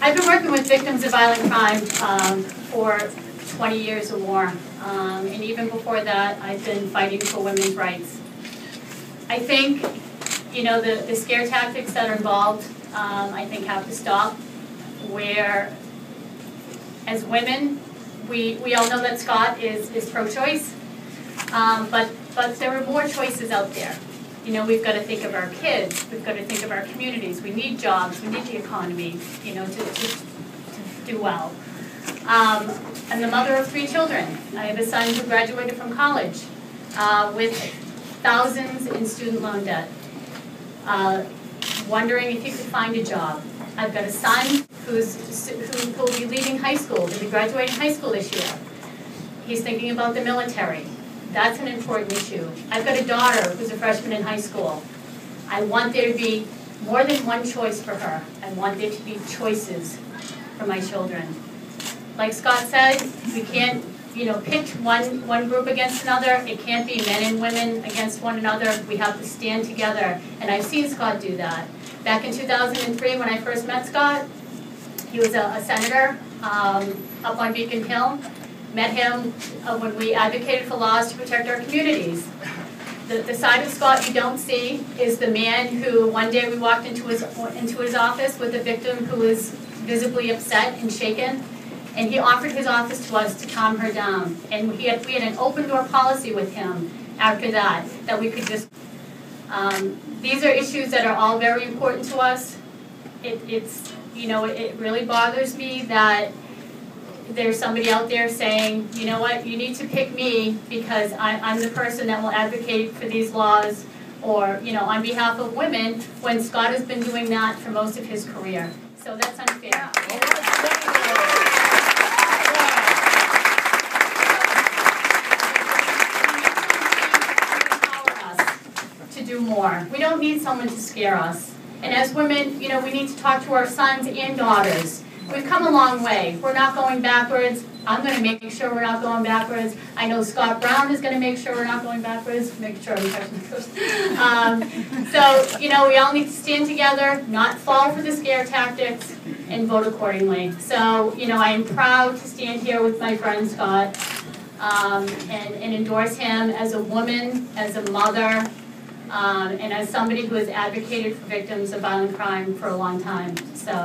I've been working with victims of violent crime for 20 years or more, and even before that, I've been fighting for women's rights. I think, you know, the scare tactics that are involved, I think have to stop, where, as women, we all know that Scott is pro-choice, but there are more choices out there. You know, we've got to think of our kids, we've got to think of our communities, we need jobs, we need the economy, you know, to do well. I'm the mother of 3 children. I have a son who graduated from college with thousands in student loan debt, wondering if he could find a job. I've got a son who will be leaving high school, he'll be graduating high school this year. He's thinking about the military. That's an important issue. I've got a daughter who's a freshman in high school. I want there to be more than one choice for her. I want there to be choices for my children. Like Scott said, we can't, you know, pit one group against another. It can't be men and women against one another. We have to stand together, and I've seen Scott do that. Back in 2003, when I first met Scott, he was a senator up on Beacon Hill. Met him when we advocated for laws to protect our communities. The side of Scott you don't see is the man who one day we walked into his office with a victim who was visibly upset and shaken, and he offered his office to us to calm her down. And we had an open door policy with him after that we could just. These are issues that are all very important to us. It's you know, it really bothers me that there's somebody out there saying, you know what, you need to pick me because I'm the person that will advocate for these laws, or, you know, on behalf of women, when Scott has been doing that for most of his career. So that's unfair. To do more. We don't need someone to scare us. And as women, you know, we need to talk to our sons and daughters. We've come a long way. We're not going backwards. I'm going to make sure we're not going backwards. I know Scott Brown is going to make sure we're not going backwards. Make sure I'm touching the coast. So, you know, we all need to stand together, not fall for the scare tactics, and vote accordingly. So, you know, I am proud to stand here with my friend Scott and endorse him as a woman, as a mother, and as somebody who has advocated for victims of violent crime for a long time. So.